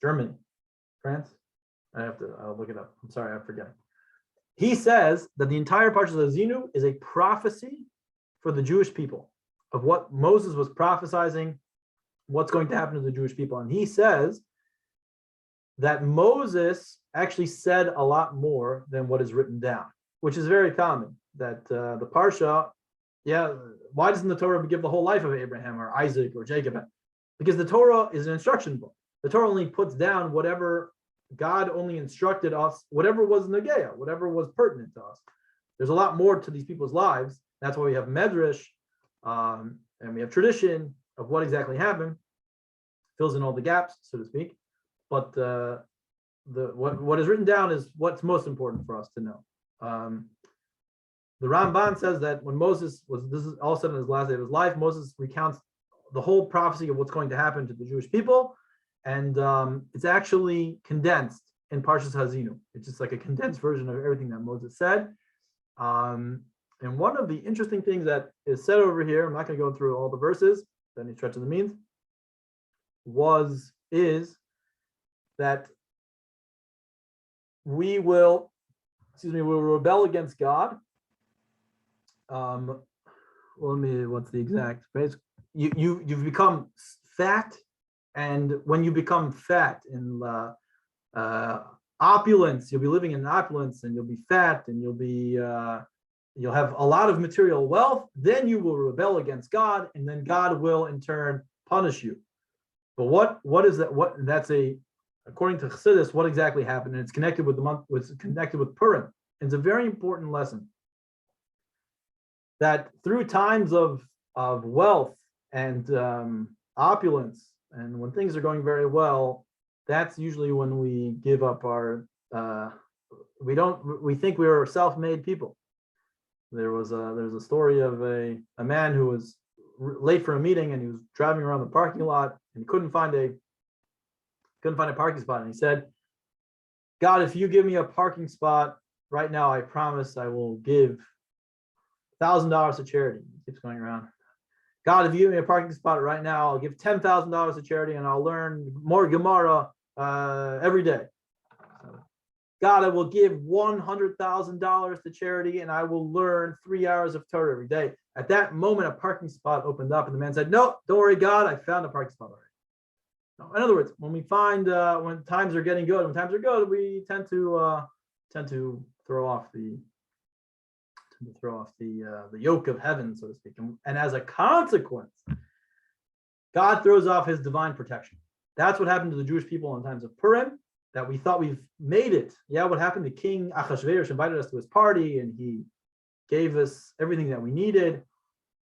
[SPEAKER 1] Germany, France. I'll look it up. I'm sorry, I forget. He says that the entire Parshat Haazinu is a prophecy for the Jewish people of what Moses was prophesying, what's going to happen to the Jewish people. And he says that Moses actually said a lot more than what is written down, which is very common. That the Parsha, why doesn't the Torah give the whole life of Abraham or Isaac or Jacob? Because the Torah is an instruction book. The Torah only puts down whatever God only instructed us, whatever was Nageya, whatever was pertinent to us. There's a lot more to these people's lives. That's why we have Medrash, and we have tradition of what exactly happened, fills in all the gaps, so to speak. But what is written down is what's most important for us to know. The Ramban says that when Moses this is all said in his last day of his life, Moses recounts the whole prophecy of what's going to happen to the Jewish people, and it's actually condensed in Parshas Haazinu. It's just like a condensed version of everything that Moses said. And one of the interesting things that is said over here, I'm not going to go through all the verses, any stretch of the means, is that we will rebel against God. What's the exact phrase? You've become fat, and when you become fat in opulence, you'll be living in opulence, and you'll be fat, and you'll have a lot of material wealth. Then you will rebel against God, and then God will in turn punish you. But what is that? According to Chassidus, what exactly happened? And it's connected with connected with Purim. It's a very important lesson that through times of wealth and opulence, and when things are going very well, that's usually when we give up our. We think we are self-made people. There's a story of a man who was late for a meeting, and he was driving around the parking lot, and he couldn't find a parking spot, and he said, God, if you give me a parking spot right now, I promise I will give $1,000 to charity. He keeps going around. God, if you give me a parking spot right now, I'll give $10,000 to charity, and I'll learn more Gemara every day. God, I will give $100,000 to charity, and I will learn 3 hours of Torah every day. At that moment, a parking spot opened up, and the man said, no, don't worry, God, I found a parking spot already. No, in other words, when we find when times are getting good, we tend to throw off the yoke of heaven, so to speak, and as a consequence, God throws off His divine protection. That's what happened to the Jewish people in times of Purim. That we thought we've made it. Yeah, what happened to King Achashverosh invited us to his party, and he gave us everything that we needed.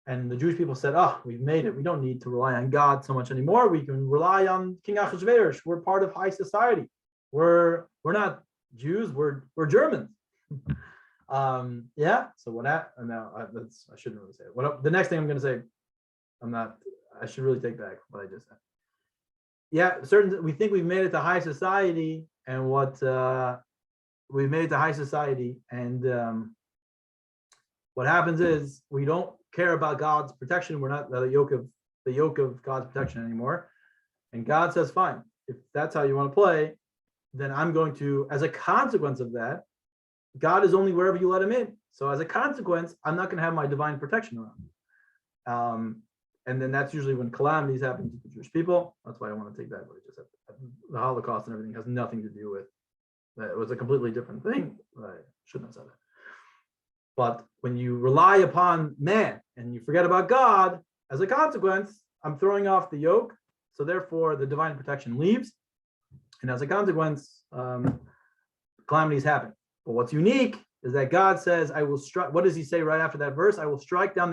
[SPEAKER 1] And the Jewish people said, we've made it. We don't need to rely on God so much anymore. We can rely on King Achashverosh. We're part of high society. We're not Jews, we're Germans. So what happened? Now I shouldn't really say it. The next thing I'm going to say, I should really take back what I just said. Yeah, we think we've made it to high society, and we've made it to high society, and what happens is we don't care about God's protection. We're not the yoke of God's protection anymore. And God says, fine, if that's how you want to play, then I'm going to, as a consequence of that, God is only wherever you let Him in. So as a consequence, I'm not going to have my divine protection around. And then that's usually when calamities happen to the Jewish people. That's why I want to take that. What I just said. The Holocaust and everything has nothing to do with that. It was a completely different thing. I shouldn't have said that. But when you rely upon man and you forget about God, as a consequence, I'm throwing off the yoke. So therefore, the divine protection leaves. And as a consequence, calamities happen. But what's unique is that God says, I will strike. What does He say right after that verse? I will strike down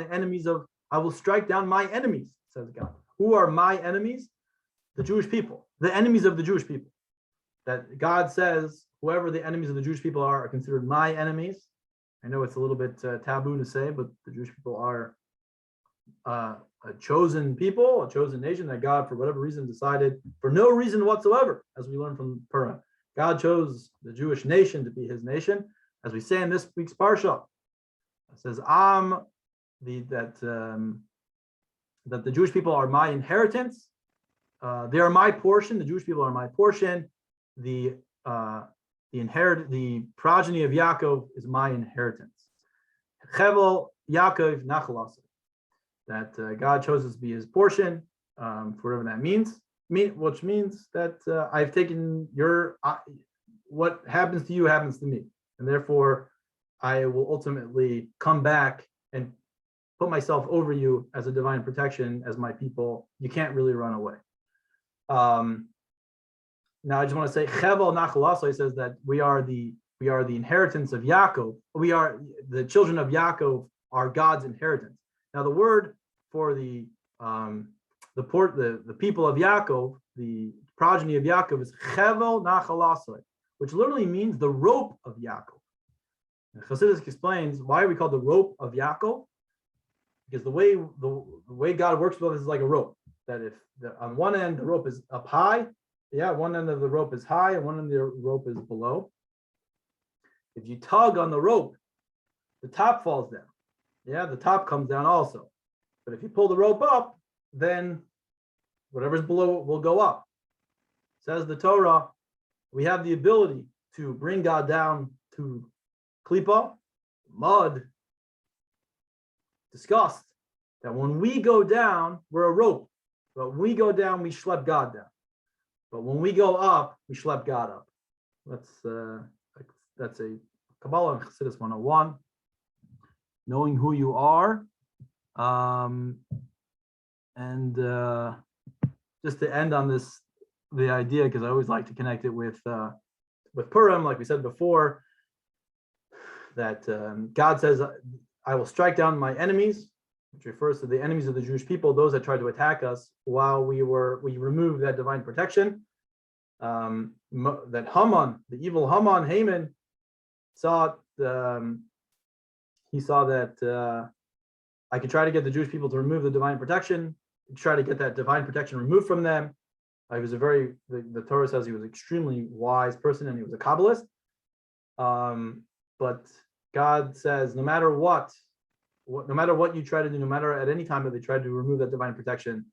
[SPEAKER 1] I will strike down my enemies, says God. Who are my enemies? The Jewish people, the enemies of the Jewish people. That God says, whoever the enemies of the Jewish people are considered my enemies. I know it's a little bit taboo to say, but the Jewish people are a chosen people, a chosen nation that God, for whatever reason, decided, for no reason whatsoever, as we learn from Purim, God chose the Jewish nation to be His nation. As we say in this week's Parsha, it says, that the Jewish people are my inheritance. They are my portion. The Jewish people are my portion. The progeny of Yaakov is my inheritance. Chevel Yaakov Nachalasa. That God chose us to be His portion, for whatever that means. Which means that I've taken what happens to you happens to me, and therefore I will ultimately come back and put myself over you as a divine protection, as my people. You can't really run away. Now I just want to say, Chevel Nachalasa says that we are the inheritance of Yaakov. We are the children of Yaakov, are God's inheritance. Now the word for the people of Yaakov, the progeny of Yaakov, is Chevel Nachalasa. which literally means the rope of Yaakov. And Chassidus explains why we call the rope of Yaakov, because the way God works with us is like a rope. That if on one end the rope is up high, one end of the rope is high and one end of the rope is below. If you tug on the rope, the top falls down. The top comes down also. But if you pull the rope up, then whatever's below will go up. Says the Torah, we have the ability to bring God down to klipa, mud, disgust. That when we go down, we're a rope. But when we go down, we schlep God down. But when we go up, we schlep God up. That's a Kabbalah and Chassidus 101. Knowing who you are. Just to end on this, the idea, because I always like to connect it with Purim, like we said before, that God says, I will strike down my enemies, which refers to the enemies of the Jewish people, those that tried to attack us while we removed that divine protection. That Haman, the evil Haman, saw that I could try to get the Jewish people to remove the divine protection, try to get that divine protection removed from them. He was the Torah says he was an extremely wise person and he was a Kabbalist. But God says, no matter what you try to do, no matter at any time that they tried to remove that divine protection,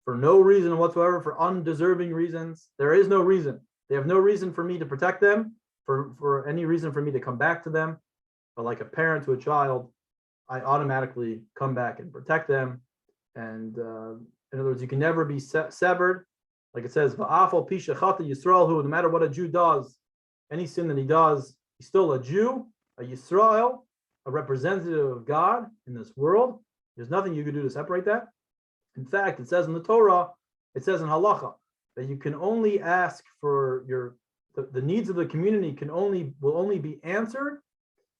[SPEAKER 1] for no reason whatsoever, for undeserving reasons, there is no reason. They have no reason for me to protect them, for any reason for me to come back to them. But like a parent to a child, I automatically come back and protect them. And in other words, you can never be severed. Like it says, "Va'afal pi shechata Yisrael hu," no matter what a Jew does, any sin that he does, he's still a Jew, a Yisrael, a representative of God in this world. There's nothing you can do to separate that. In fact, it says in the Torah, it says in Halacha, that you can only ask for the needs of the community will only be answered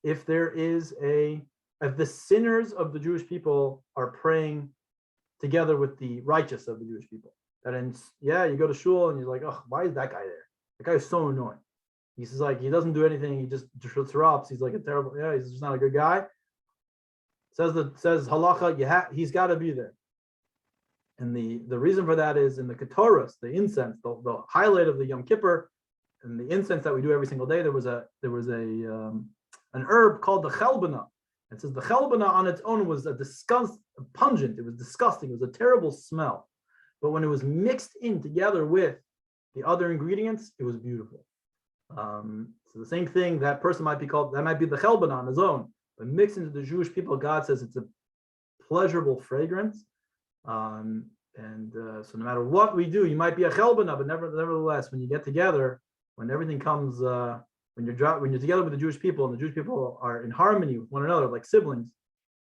[SPEAKER 1] if if the sinners of the Jewish people are praying together with the righteous of the Jewish people. You go to shul and you're like, oh, why is that guy there? That guy is so annoying. He's just like, he doesn't do anything. He just disrupts. He's like he's just not a good guy. Says halacha, he's got to be there. And the reason for that is in the Ketores, the incense, the highlight of the Yom Kippur, and the incense that we do every single day, there was an herb called the chelbana. It says the chelbana on its own was pungent. It was disgusting. It was a terrible smell. But when it was mixed in together with the other ingredients, it was beautiful. So the same thing, that person might be the chelbana on his own, but mixed into the Jewish people, God says it's a pleasurable fragrance. So no matter what we do, you might be a chelbana, but nevertheless, when you get together, when everything comes, when you're together with the Jewish people and the Jewish people are in harmony with one another, like siblings,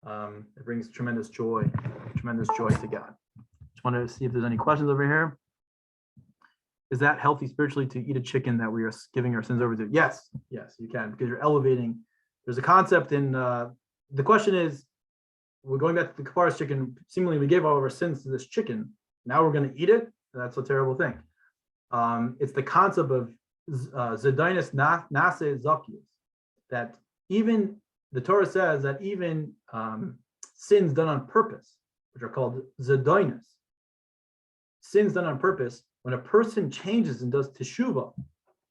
[SPEAKER 1] it brings tremendous joy to God. Just want to see if there's any questions over here. Is that healthy spiritually to eat a chicken that we are giving our sins over to? Yes, you can, because you're elevating. There's a concept in the question is, we're going back to the Kapparas chicken. Seemingly, we gave all of our sins to this chicken. Now we're going to eat it. That's a terrible thing. It's the concept of Zedinus Nase Zakius, that even the Torah says that even sins done on purpose, which are called Zedinus, sins done on purpose, when a person changes and does teshuvah,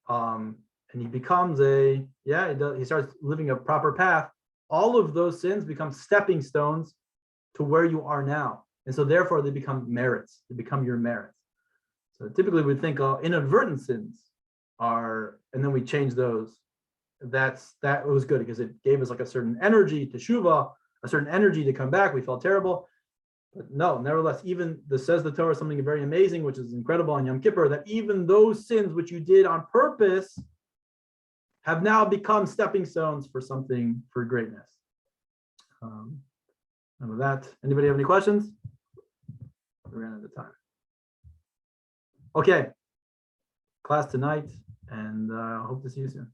[SPEAKER 1] and he becomes he starts living a proper path, all of those sins become stepping stones to where you are now. And so therefore they become merits. They become your merits. So typically we think inadvertent sins are, and then we change those. That was good because it gave us like a certain energy to teshuvah, a certain energy to come back. We felt terrible. But no, nevertheless, even says the Torah something very amazing, which is incredible on Yom Kippur, that even those sins which you did on purpose have now become stepping stones for greatness. And with that, anybody have any questions? We ran out of time. Okay, class tonight, and I hope to see you soon.